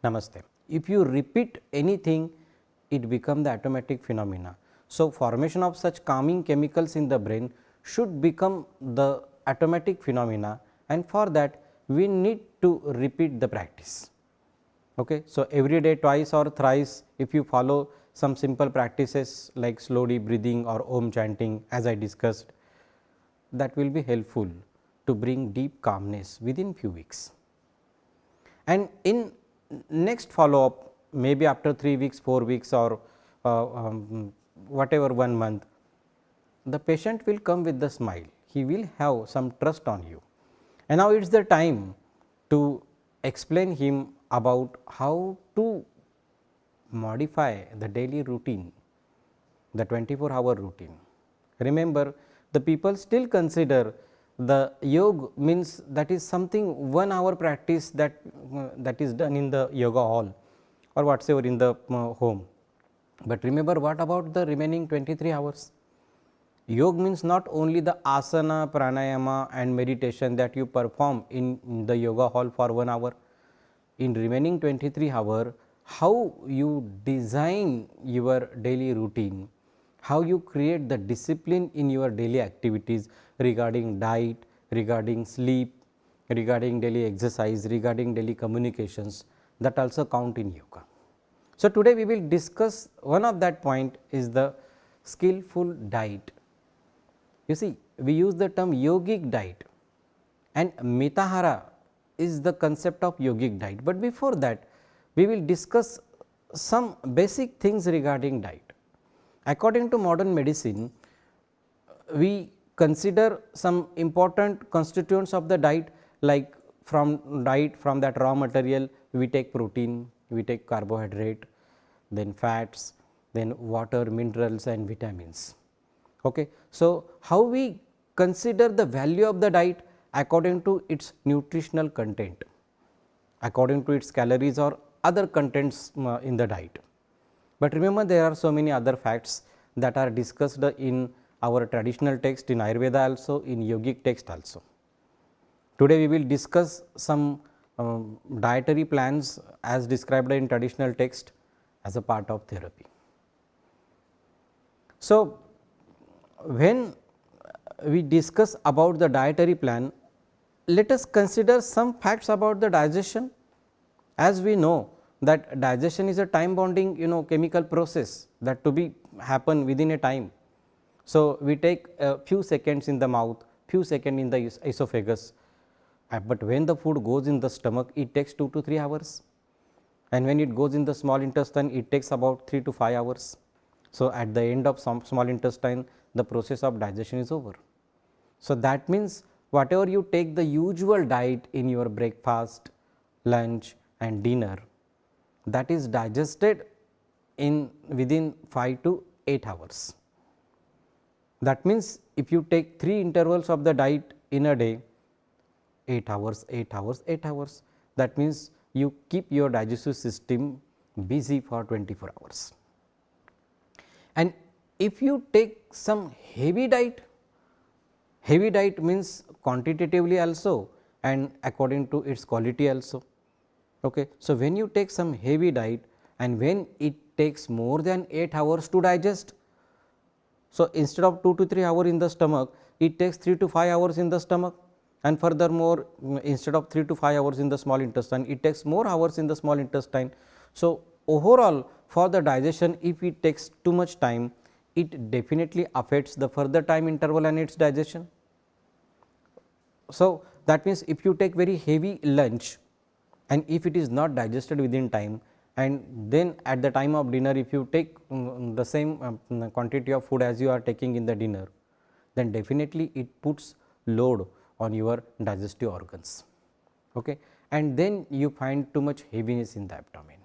Namaste. If you repeat anything, it becomes the automatic phenomena. So, formation of such calming chemicals in the brain should become the automatic phenomena, and for that we need to repeat the practice. Okay. So, every day twice or thrice, if you follow some simple practices like slowly breathing or Om chanting as I discussed, that will be helpful to bring deep calmness within few weeks. And in next follow up, maybe after 3 weeks, 4 weeks or whatever 1 month, the patient will come with the smile, he will have some trust on you. And now it is the time to explain him about how to modify the daily routine, the 24-hour routine. Remember, the people still consider the yoga means that is something 1 hour practice that is done in the yoga hall or whatsoever in the home. But remember, what about the remaining 23 hours? Yoga means not only the asana, pranayama and meditation that you perform in the yoga hall for 1 hour. In remaining 23 hours, how you design your daily routine, how you create the discipline in your daily activities regarding diet, regarding sleep, regarding daily exercise, regarding daily communications, that also count in yoga. So, today we will discuss one of that point is the skillful diet. You see, we use the term yogic diet, and Mitahara is the concept of yogic diet, but before that we will discuss some basic things regarding diet. According to modern medicine, we consider some important constituents of the diet, like from that raw material we take protein, we take carbohydrate, then fats, then water, minerals and vitamins. Okay. So, how we consider the value of the diet? According to its nutritional content, according to its calories or other contents in the diet. But remember, there are so many other facts that are discussed in our traditional text, in Ayurveda also, in yogic text also. Today we will discuss some dietary plans as described in traditional text as a part of therapy. So, when we discuss about the dietary plan, let us consider some facts about the digestion. As we know that digestion is a time bonding chemical process that to be happen within a time. So, we take a few seconds in the mouth, few seconds in the esophagus, but when the food goes in the stomach, it takes 2 to 3 hours, and when it goes in the small intestine, it takes about 3 to 5 hours. So, at the end of some small intestine, the process of digestion is over. So, that means whatever you take the usual diet in your breakfast, lunch and dinner, that is digested in within 5 to 8 hours. That means, if you take 3 intervals of the diet in a day, 8 hours, 8 hours, 8 hours, that means you keep your digestive system busy for 24 hours. And if you take some heavy diet means quantitatively also and according to its quality also. Okay. So, when you take some heavy diet and when it takes more than 8 hours to digest, so instead of 2 to 3 hours in the stomach, it takes 3 to 5 hours in the stomach, and furthermore instead of 3 to 5 hours in the small intestine, it takes more hours in the small intestine. So, overall for the digestion, if it takes too much time, it definitely affects the further time interval and its digestion. So, that means if you take very heavy lunch and if it is not digested within time, and then at the time of dinner if you take the same quantity of food as you are taking in the dinner, then definitely it puts load on your digestive organs. Okay. And then you find too much heaviness in the abdomen,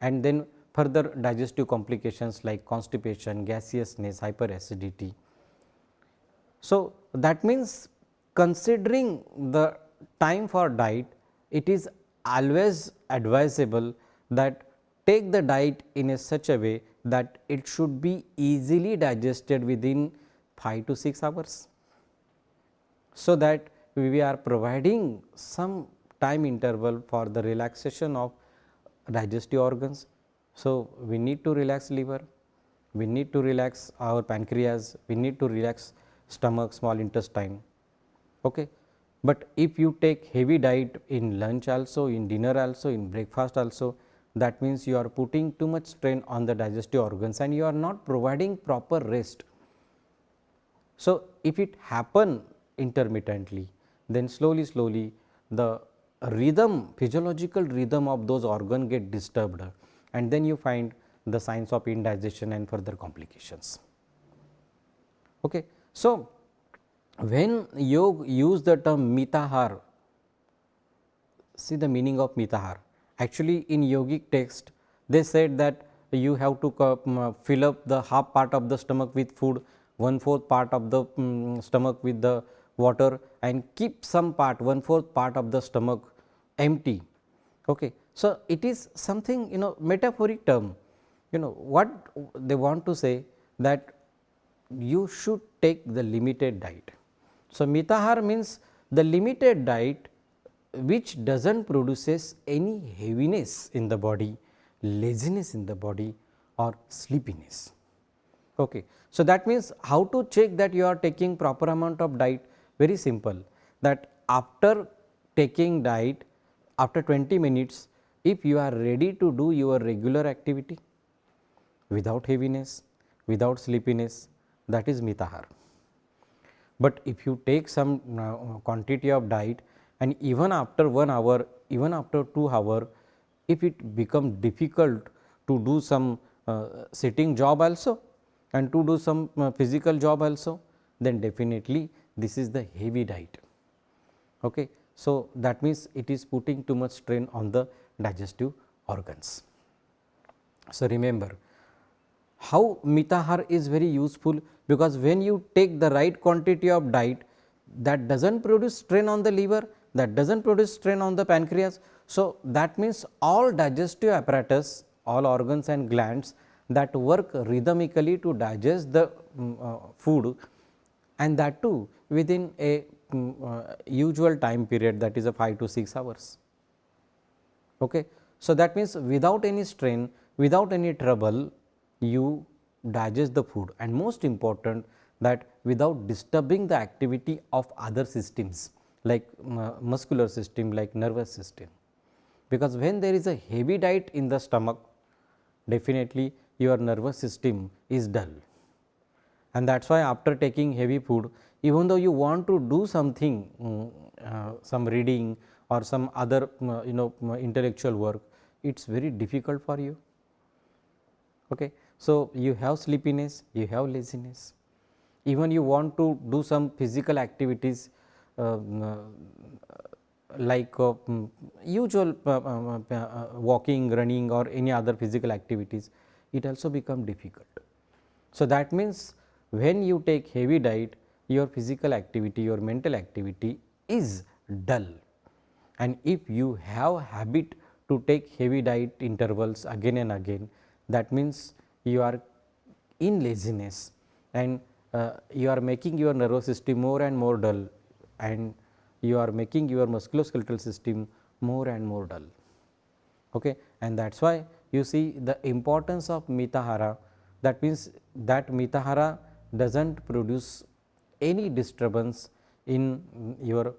and then further digestive complications like constipation, gaseousness, hyperacidity. So, that means considering the time for diet, it is always advisable that take the diet in a such a way that it should be easily digested within 5 to 6 hours. So, that we are providing some time interval for the relaxation of digestive organs. So, we need to relax liver, we need to relax our pancreas, we need to relax stomach, small intestine. Okay. But if you take heavy diet in lunch also, in dinner also, in breakfast also, that means you are putting too much strain on the digestive organs and you are not providing proper rest. So, if it happen intermittently, then slowly the rhythm, physiological rhythm of those organ get disturbed, and then you find the signs of indigestion and further complications. Okay. So, when you use the term Mitahara, see the meaning of Mitahara. Actually, in yogic text, they said that you have to fill up the half part of the stomach with food, 1/4 part of the stomach with the water, and keep some part, 1/4 part of the stomach empty. Okay. So, it is something, metaphoric term. What they want to say, that you should take the limited diet. So, Mitahara means the limited diet which does not produces any heaviness in the body, laziness in the body, or sleepiness. Okay. So, that means how to check that you are taking proper amount of diet? Very simple, that after taking diet, after 20 minutes, if you are ready to do your regular activity without heaviness, without sleepiness, that is Mitahara. But if you take some quantity of diet, and even after 1 hour, even after 2 hour, if it become difficult to do some sitting job also and to do some physical job also, then definitely this is the heavy diet. Okay. So, that means it is putting too much strain on the digestive organs. So, remember how Mitahara is very useful, because when you take the right quantity of diet, that does not produce strain on the liver, that does not produce strain on the pancreas. So, that means all digestive apparatus, all organs and glands that work rhythmically to digest the food, and that too within a usual time period, that is a 5 to 6 hours. Okay. So, that means without any strain, without any trouble, you digest the food, and most important, that without disturbing the activity of other systems like muscular system, like nervous system. Because when there is a heavy diet in the stomach, definitely your nervous system is dull, and that is why after taking heavy food, even though you want to do something, some reading or some other intellectual work, it is very difficult for you. Okay. So, you have sleepiness, you have laziness, even you want to do some physical activities like usual walking, running, or any other physical activities, it also become difficult. So, that means when you take heavy diet, your physical activity, your mental activity is dull, and if you have habit to take heavy diet intervals again and again, that means you are in laziness, and you are making your nervous system more and more dull, and you are making your musculoskeletal system more and more dull. Okay. And that is why you see the importance of Mitahara, that means that Mitahara does not produce any disturbance in your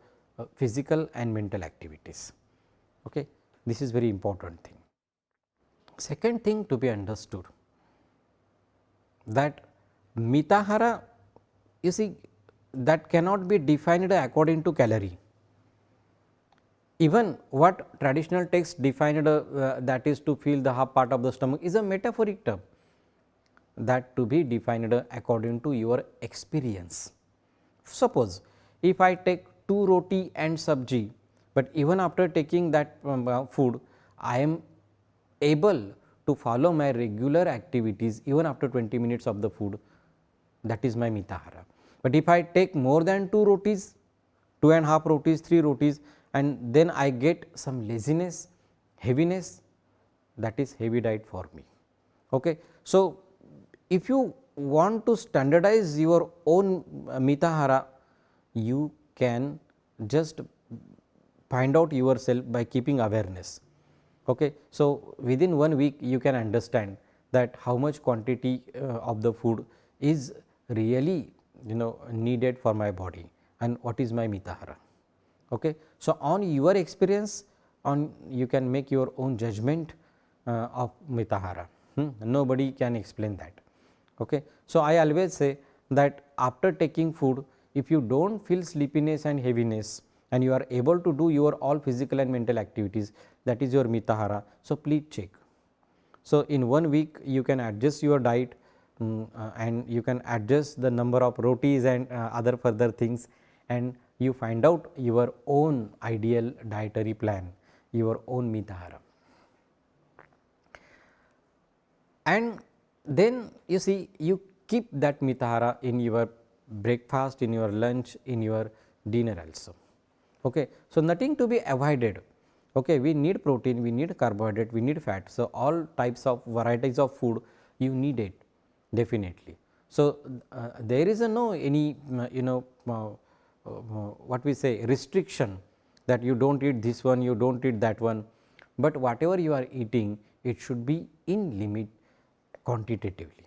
physical and mental activities. Okay. This is very important thing. Second thing to be understood, that Mitahara, you see, that cannot be defined according to calorie. Even what traditional text defined, that is to fill the half part of the stomach, is a metaphoric term, that to be defined according to your experience. Suppose if I take 2 roti and sabji, but even after taking that food, I am able to follow my regular activities even after 20 minutes of the food, that is my Mitahara. But if I take more than 2 rotis, 2.5 rotis, 3 rotis, and then I get some laziness, heaviness, that is heavy diet for me. Okay. So, if you want to standardize your own Mitahara, you can just find out yourself by keeping awareness. Okay. So, within 1 week you can understand that how much quantity of the food is really needed for my body and what is my mitahara. Okay. So, on your experience you can make your own judgment of mitahara. Nobody can explain that. Okay. So, I always say that after taking food, if you do not feel sleepiness and heaviness and you are able to do your all physical and mental activities, that is your mitahara. So, please check. So, in 1 week you can adjust your diet and you can adjust the number of rotis and other further things, and you find out your own ideal dietary plan, your own mitahara. And then you see you keep that mitahara in your breakfast, in your lunch, in your dinner also. Okay. So, nothing to be avoided. Okay. We need protein, we need carbohydrate, we need fat. So, all types of varieties of food you need it definitely. So, there is a no any what we say restriction that you do not eat this one, you do not eat that one, but whatever you are eating it should be in limit quantitatively.